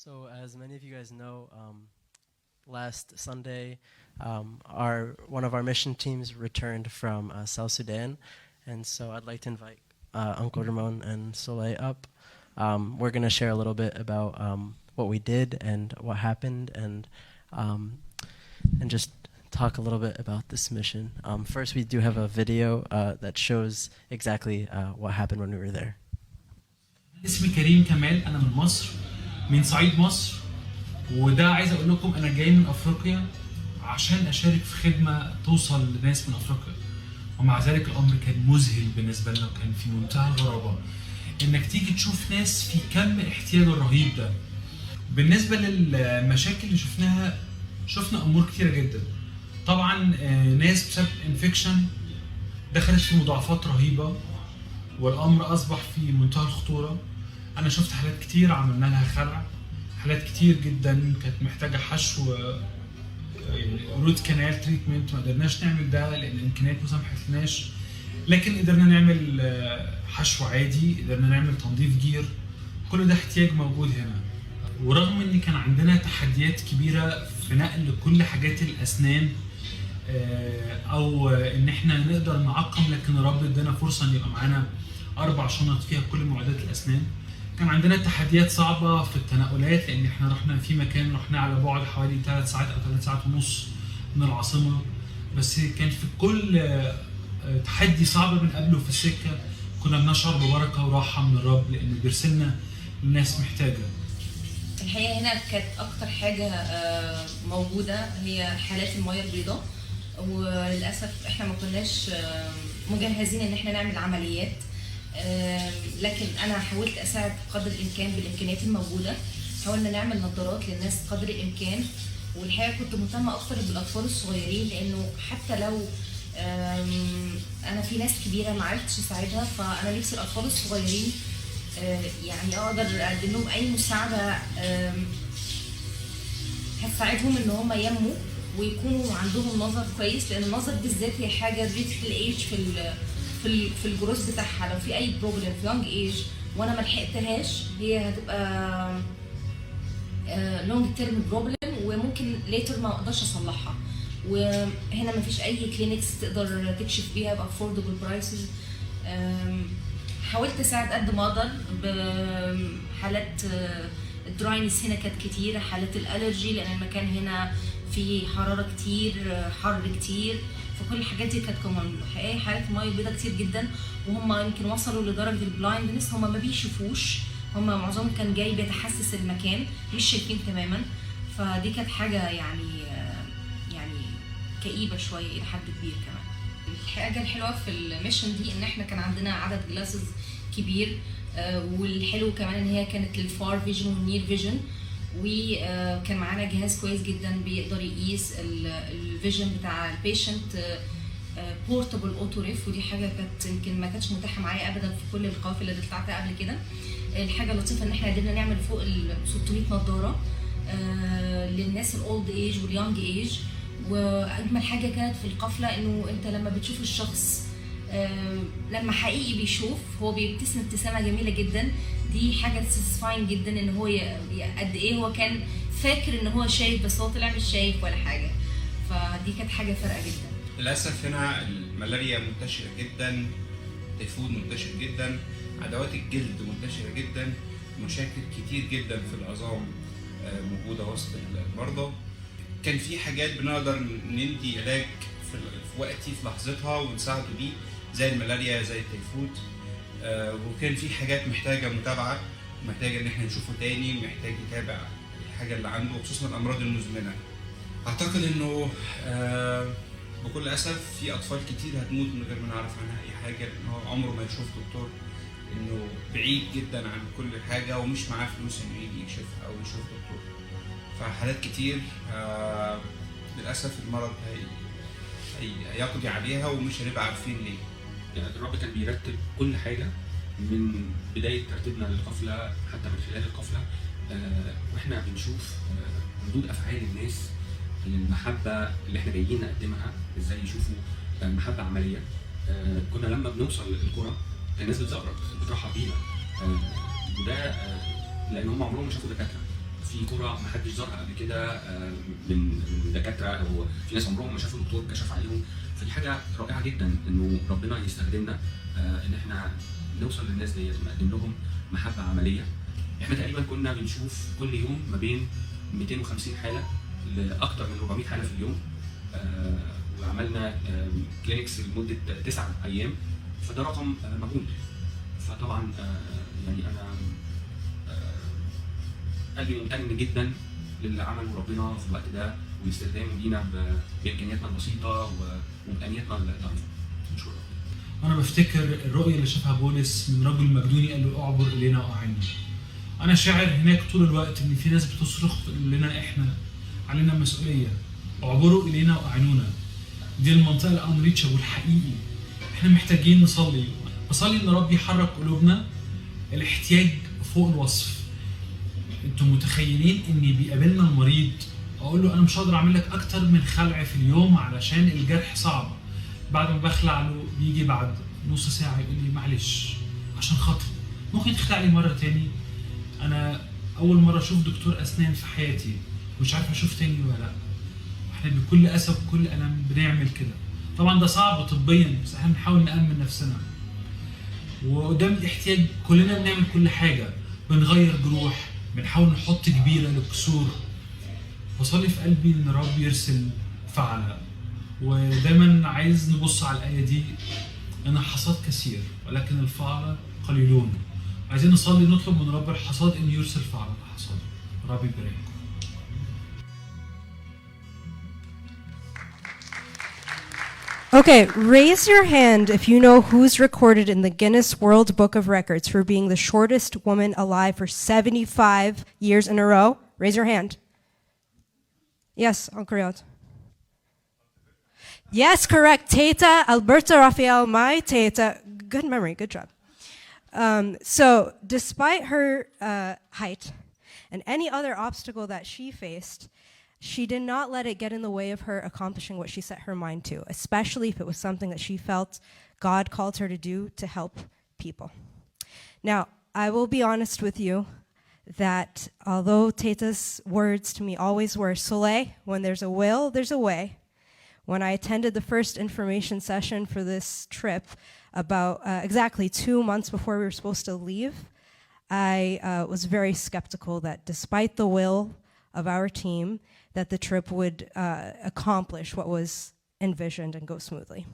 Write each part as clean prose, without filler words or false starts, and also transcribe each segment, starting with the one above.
So, as many of you guys know, last Sunday, one of our mission teams returned from South Sudan, and so I'd like to invite Uncle Ramon and Soleil up. We're going to share a little bit about what we did and what happened, and just talk a little bit about this mission. First, we do have a video that shows exactly what happened when we were there. اسمي كريم كمال، أنا من مصر، من صعيد مصر، وده عايز أقول لكم أنا جاي من أفريقيا عشان أشارك في خدمة توصل لناس من أفريقيا، ومع ذلك الأمر كان مذهل بالنسبة لنا وكان في منتهى الغرابة إنك تيجي تشوف ناس في كم الاحتياج الرهيب ده. بالنسبة للمشاكل اللي شفنا أمور كتيرة جدا. طبعا ناس بسبب انفكشن دخلت في مضاعفات رهيبة والأمر أصبح في منتهى الخطورة. أنا شفت حالات كتير عملنا لها خلع، حالات كتير جدا كانت محتاجة حشو، روت كانال تريتمنت، ما قدرناش نعمل ده لأن الإمكانيات ما سمحتلناش، لكن قدرنا نعمل حشو عادي، قدرنا نعمل تنظيف جير، كل ده احتياج موجود هنا. ورغم إن كان عندنا تحديات كبيرة في نقل كل حاجات الأسنان أو إن إحنا نقدر نعقم، لكن الرب ادانا فرصة إن يبقى معانا 4 شنط فيها كل معدات الأسنان. كان عندنا تحديات صعبة في التنقلات لأن إحنا رحنا في مكان رحنا على بعد حوالي 3 ساعات أو 3 ساعات ونص من العاصمة، بس كان في كل تحدي صعب بنقابله في السكة كنا بنشعر ببركة وراحة من الرب لأن بيرسلنا لناس محتاجة. الحقيقة هنا كانت أكتر حاجة موجودة هي حالات المياه البيضاء، وللأسف إحنا ما كناش مجهزين إن إحنا نعمل عمليات، لكن أنا حاولت أساعد قدر الإمكان بالإمكانيات الموجودة. حاولنا نعمل نظارات للناس قدر الإمكان، والحقيقة كنت مهتمة أكتر بالأطفال الصغيرين لأنه حتى لو أنا في ناس كبيرة ما عرفتش أساعدها، فأنا نفسي الأطفال الصغيرين يعني أقدر أقدم لهم أي مساعدة هتساعدهم إن هم ينموا ويكونوا عندهم نظر كويس، لأن النظر بالذات هي حاجة ريت الإيج في الجروث بتاعها. لو في أي بروبلم في يونج إيج وأنا ما لحقتهاش هي هتبقى لونج تيرم بروبلم وممكن ليتر ما أقدرش أصلحها. وهنا ما فيش أي كلينكس تقدر تكشف بيها بأفوردبل برايسز. حاولت أساعد قد ما أقدر بحالات الدراينس، هنا كانت كتير حالات الألرجي لأن المكان هنا في حرارة كتير، حر كتير، فكل الحاجات دي كانت كمان. الحقيقة حالات المياه البيضاء كتير جدا وهم يمكن وصلوا لدرجة البلايندنس، هم ما بيشوفوش، هم معظمهم كان جاي بيتحسس المكان مش شايفين تماما، فدي كانت حاجة يعني كئيبة شوية إلى حد كبير كمان. الحاجة الحلوة في الميشن دي إن إحنا كان عندنا عدد جلاسز كبير، والحلو كمان إن هي كانت للفار فيجن والنير فيجن، وكان معانا جهاز كويس جدا بيقدر يقيس الفيجن بتاع البيشنت، بورتابل اوتو ريف، ودي حاجه كانت يمكن ما كانتش متاحه معايا ابدا في كل القوافل اللي طلعتها قبل كده. الحاجه اللطيفه ان احنا قدرنا نعمل فوق ال 600 نظاره للناس الاولد ايج واليونج ايج. واجمل حاجه كانت في القفله انه انت لما بتشوف الشخص لما حقيقي بيشوف هو بيبتسم ابتسامه جميله جدا، دي حاجه ساتيسفاينج جدا ان هو قد ايه هو كان فاكر ان هو شايف بس هو طلع مش شايف ولا حاجه، فدي كانت حاجه فارقه جدا. للاسف هنا الملاريا منتشره جدا، التيفود منتشر جدا، عدوات الجلد منتشره جدا، مشاكل كتير جدا في العظام موجوده وسط المرضى. كان في حاجات بنقدر ندي علاج في وقتي في لحظتها ونساعده بيه زي الملاريا زي التيفود، وكان في حاجات محتاجه متابعه، محتاجه ان احنا نشوفه تاني، محتاج يتابع الحاجه اللي عنده خصوصا الامراض المزمنه. اعتقد انه بكل اسف في اطفال كتير هتموت من غير ما نعرف عنها اي حاجه، لان هو عمره ما يشوف دكتور، انه بعيد جدا عن كل حاجه ومش معاه فلوس انه يجي يكشف او يشوف دكتور. فحالات كتير للاسف المرض هيقضي عليها ومش هنبقى عارفين ليه. يعني الرب كان بيرتب كل حاجه من بدايه ترتيبنا للقفله حتى من خلال القفله، واحنا بنشوف ردود افعال الناس للمحبه اللي احنا جايين نقدمها، ازاي يشوفوا محبه عمليه. كنا لما بنوصل القرى الناس بتزغرط بترحب بينا، وده لان هم عمرهم ما شافوا دكاتره في كرة ما حدش زارها قبل كده من دكاترة أو في ناس عمرهم ما شافوا دكتور كشف عليهم. فدي حاجة رائعة جدا إنه ربنا يستخدمنا إن إحنا نوصل للناس ديت ونقدم لهم محبة عملية. إحنا تقريبا كنا بنشوف كل يوم ما بين 250 حالة لأكثر من 400 حالة في اليوم، وعملنا كلينكس لمدة 9 أيام، فده رقم مهول. فطبعا يعني أنا قلبي ممتن جدا للي عمله ربنا في الوقت ده واستخدامه لينا بامكانياتنا البسيطه وامكانياتنا الضعيفه. نشكر ربنا. انا بفتكر الرؤيه اللي شافها بولس من رجل مجدوني قال له اعبر الينا واعنا. انا شاعر هناك طول الوقت ان في ناس بتصرخ لنا احنا علينا مسؤوليه، اعبروا الينا واعنونا. دي المنطقه الانريتشابل الحقيقي. احنا محتاجين نصلي. بصلي ان ربي يحرك قلوبنا. الاحتياج فوق الوصف. انتوا متخيلين اني بيقابلنا المريض اقول له انا مش هقدر اعمل لك اكتر من خلع في اليوم علشان الجرح صعب. بعد ما بخلع له بيجي بعد نص ساعه يقول لي معلش عشان خاطري ممكن تخلع لي مره تاني. انا اول مره اشوف دكتور اسنان في حياتي مش عارف اشوف تاني ولا لا. احنا بكل اسف وكل الم بنعمل كده. طبعا ده صعب طبيا بس احنا بنحاول نامن نفسنا. وقدام الاحتياج كلنا بنعمل كل حاجه، بنغير جروح، بنحاول نحط كبيره للكسور. وصلي في قلبي ان الرب يرسل فعله. ودايما عايز نبص على الايه دي، انا حصاد كثير ولكن الفعله قليلون. عايزين نصلي نطلب من رب الحصاد ان يرسل فعله الحصاد. ربي يبارككم. Okay, raise your hand if you know who's recorded in the Guinness World Book of Records for being the shortest woman alive for 75 years in a row. Raise your hand. Yes, Uncle Riot. Yes, correct. Teta Alberta Rafael, my Teta. Good memory, good job. So, despite her height and any other obstacle that she faced, she did not let it get in the way of her accomplishing what she set her mind to, especially if it was something that she felt God called her to do to help people. Now, I will be honest with you that although Teta's words to me always were, Soleil, when there's a will, there's a way. When I attended the first information session for this trip about exactly 2 months before we were supposed to leave, I was very skeptical that despite the will of our team, that the trip would accomplish what was envisioned and go smoothly.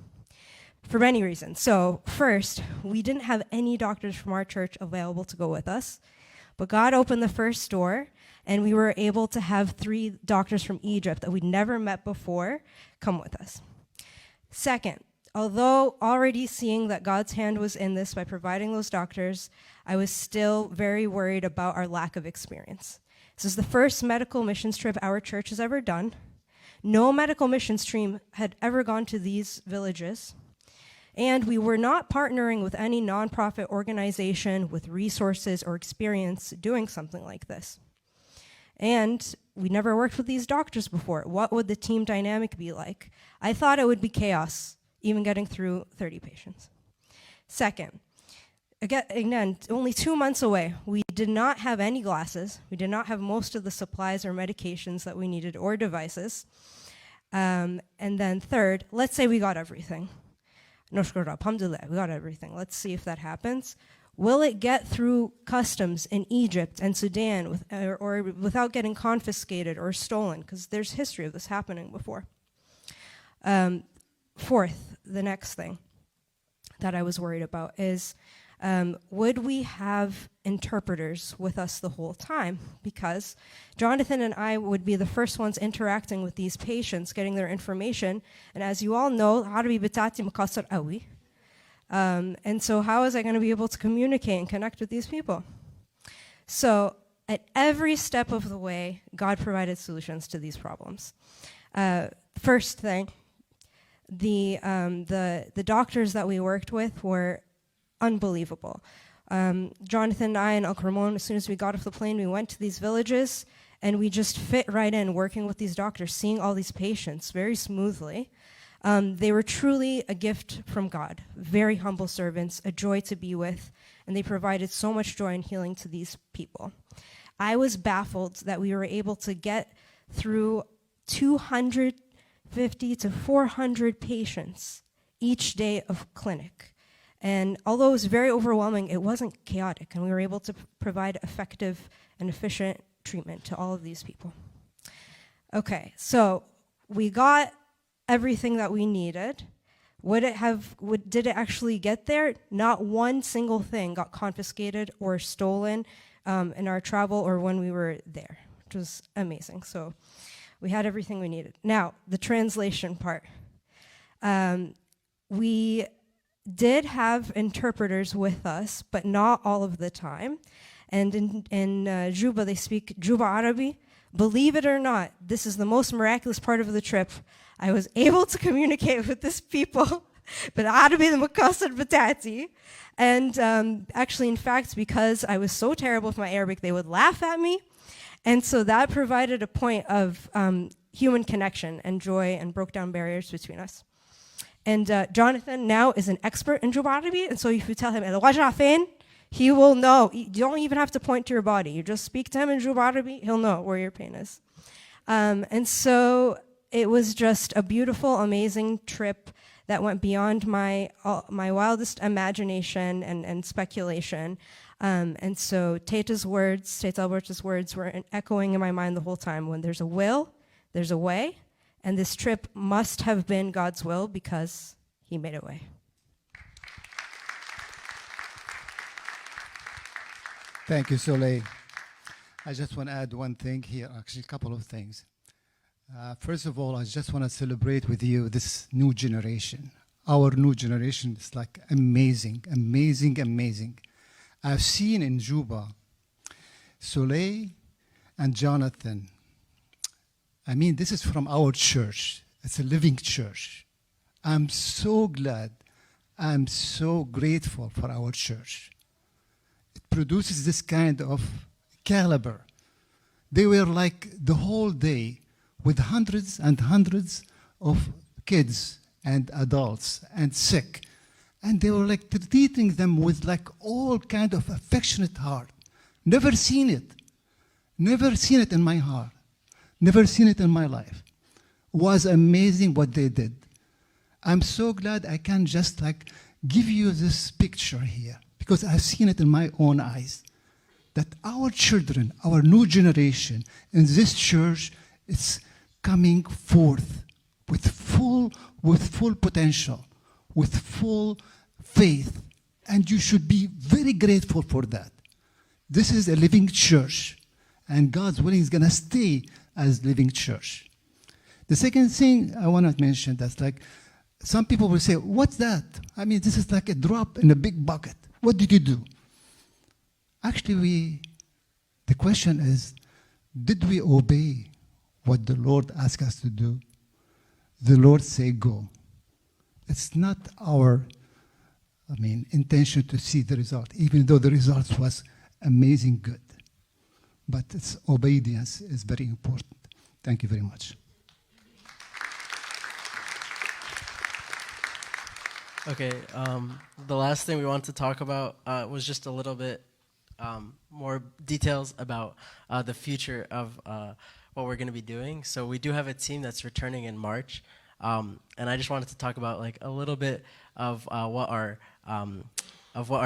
For many reasons. So first, we didn't have any doctors from our church available to go with us, but God opened the first door, and we were able to have 3 doctors from Egypt that we'd never met before come with us. Second, although already seeing that God's hand was in this by providing those doctors, I was still very worried about our lack of experience. This is the first medical missions trip our church has ever done. No medical missions team had ever gone to these villages. And we were not partnering with any nonprofit organization with resources or experience doing something like this. And we never worked with these doctors before. What would the team dynamic be like? I thought it would be chaos, even getting through 30 patients. Second, again, only 2 months away, we did not have any glasses. We did not have most of the supplies or medications that we needed or devices. And then third, let's say we got everything. Alhamdulillah, we got everything. Let's see if that happens. Will it get through customs in Egypt and Sudan or without getting confiscated or stolen? Because there's history of this happening before. Fourth, the next thing that I was worried about is, would we have interpreters with us the whole time? Because Jonathan and I would be the first ones interacting with these patients, getting their information. And as you all know, Arabi bitati makassar awi. And so how is I going to be able to communicate and connect with these people? So at every step of the way, God provided solutions to these problems. First thing, the doctors that we worked with were unbelievable. Jonathan and I and Uncle Ramon, as soon as we got off the plane, we went to these villages and we just fit right in working with these doctors, seeing all these patients very smoothly. They were truly a gift from God, very humble servants, a joy to be with, and they provided so much joy and healing to these people. I was baffled that we were able to get through 250 to 400 patients each day of clinic. And although it was very overwhelming, it wasn't chaotic, and we were able to provide effective and efficient treatment to all of these people. Okay, so we got everything that we needed. Did it actually get there? Not one single thing got confiscated or stolen in our travel or when we were there, which was amazing. So we had everything we needed. Now, the translation part. We did have interpreters with us, but not all of the time. And in Juba, they speak Juba Arabi. Believe it or not, this is the most miraculous part of the trip. I was able to communicate with these people بالعربي المكسر بتاعتي. And actually, in fact, because I was so terrible with my Arabic, they would laugh at me. And so that provided a point of human connection and joy and broke down barriers between us. And Jonathan now is an expert in Juba Arabi, and so if you tell him, الوجع فين, he will know. You don't even have to point to your body. You just speak to him in Juba Arabi, he'll know where your pain is. And so it was just a beautiful, amazing trip that went beyond my wildest imagination and speculation. And so Teta's words, Teta Alberta's words were echoing in my mind the whole time. When there's a will, there's a way. And this trip must have been God's will because he made a way. Thank you, Soleil. I just want to add one thing here, actually a couple of things. First of all, I just want to celebrate with you this new generation. Our new generation is like amazing, amazing, amazing. I've seen in Juba, Soleil and Jonathan. I mean, this is from our church. It's a living church. I'm so glad. I'm so grateful for our church. It produces this kind of caliber. They were like the whole day with hundreds and hundreds of kids and adults and sick. And they were like treating them with like all kind of affectionate heart. Never seen it. Never seen it in my heart. Never seen it in my life. It was amazing what they did. I'm so glad I can just like give you this picture here because I've seen it in my own eyes. That our children, our new generation in this church, it's coming forth with full potential, with full faith. And you should be very grateful for that. This is a living church. And God's willing is going to stay as living church. The second thing I want to mention that's like, some people will say, what's that? I mean, this is like a drop in a big bucket. What did you do? Actually, the question is, did we obey what the Lord asked us to do? The Lord say go. It's not our, intention to see the result, even though the result was amazing good. But its obedience is very important. Thank you very much. Okay, the last thing we want to talk about was just a little bit more details about the future of what we're going to be doing. So we do have a team that's returning in March, and I just wanted to talk about like a little bit of what our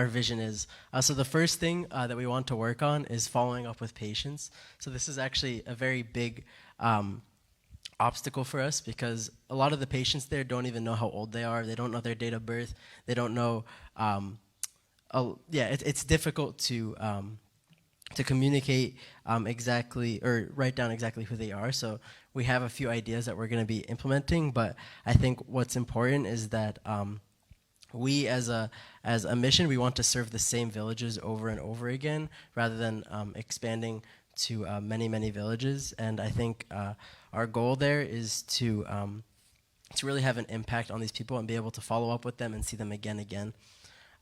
vision is. So the first thing that we want to work on is following up with patients. So this is actually a very big obstacle for us because a lot of the patients there don't even know how old they are. They don't know their date of birth. They don't know. It's difficult to communicate exactly or write down exactly who they are. So we have a few ideas that we're going to be implementing. But I think what's important is that we as a mission, we want to serve the same villages over and over again rather than expanding to many villages. And I think our goal there is to really have an impact on these people and be able to follow up with them and see them again.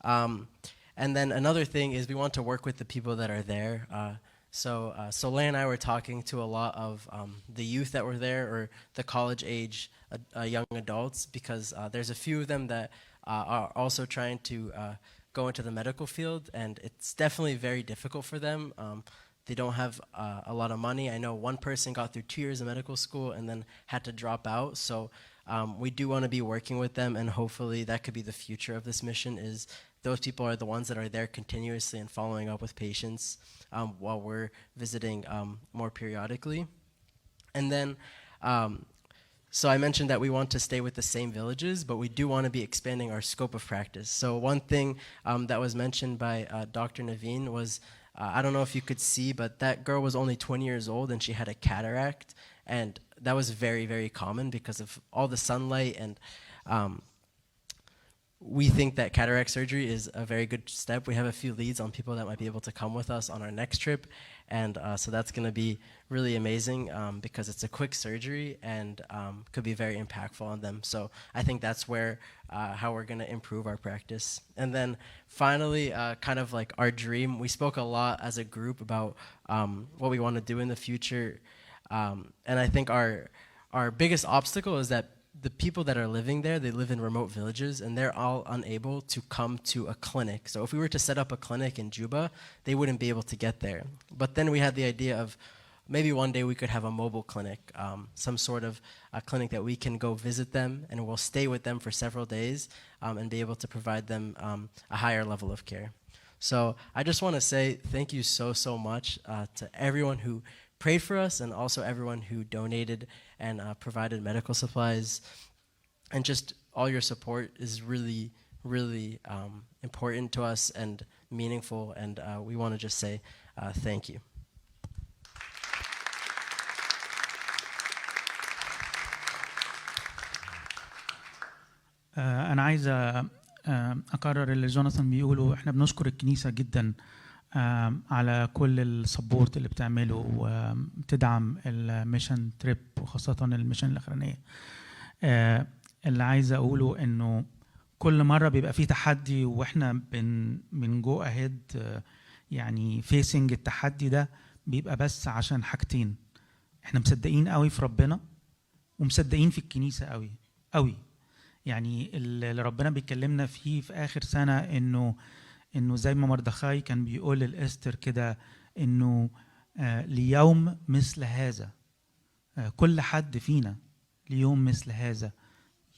And then another thing is we want to work with the people that are there. So Soleil and I were talking to a lot of the youth that were there or the college age young adults because there's a few of them that are also trying to go into the medical field, and it's definitely very difficult for them. they don't have a lot of money. I know one person got through 2 years of medical school and then had to drop out. So we do want to be working with them, and hopefully that could be the future of this mission, is those people are the ones that are there continuously and following up with patients while we're visiting more periodically. And then, so I mentioned that we want to stay with the same villages, but we do want to be expanding our scope of practice. So one thing that was mentioned by Dr. Naveen was, I don't know if you could see, but that girl was only 20 years old and she had a cataract. And that was very, very common because of all the sunlight. And we think that cataract surgery is a very good step. We have a few leads on people that might be able to come with us on our next trip. And so that's going to be really amazing because it's a quick surgery and could be very impactful on them. So I think that's where how we're going to improve our practice. And then finally, kind of like our dream, we spoke a lot as a group about what we want to do in the future. And I think our biggest obstacle is that the people that are living there, they live in remote villages, and they're all unable to come to a clinic. So if we were to set up a clinic in Juba, they wouldn't be able to get there. But then we had the idea of maybe one day we could have a mobile clinic, some sort of a clinic that we can go visit them, and we'll stay with them for several days and be able to provide them a higher level of care. So I just want to say thank you so, so much to everyone who prayed for us, and also everyone who donated and provided medical supplies. And just all your support is really, really important to us and meaningful, and we want to just say thank you. أنا عايز أكرر اللي جوناثان بيقوله. إحنا بنشكر الكنيسة جدا على كل السبورت اللي بتعمله وبتدعم الميشن تريب، وخاصة الميشن الأخرانية. اللي عايز أقوله إنه كل مرة بيبقى فيه تحدي وإحنا من جو أهيد يعني فيسنج التحدي ده، بيبقى بس عشان حاجتين: إحنا مصدقين قوي في ربنا ومصدقين في الكنيسة قوي قوي. يعني اللي ربنا بيكلمنا فيه في آخر سنة إنه زي ما مردخاي كان بيقول لإستر كده، إنه ليوم مثل هذا كل حد فينا ليوم مثل هذا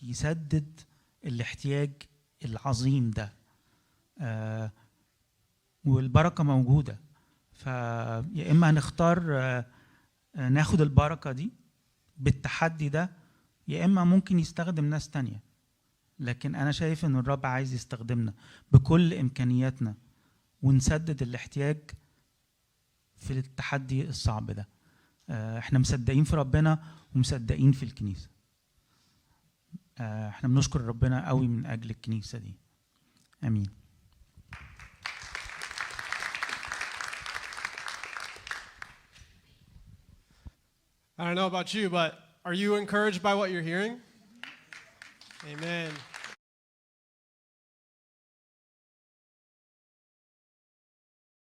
يسدد الاحتياج العظيم ده، والبركة موجودة. فيا إما هنختار ناخد البركة دي بالتحدي ده، يا إما ممكن يستخدم ناس تانية. لكن أنا شايف إن الرب عايز يستخدمنا بكل إمكانياتنا ونسدد الاحتياج في التحدي الصعب ده. إحنا مصدقين في ربنا ومصدقين في الكنيسة. إحنا بنشكر ربنا قوي من أجل الكنيسة دي. آمين. I don't know about you, but are you encouraged by what you're hearing? Amen.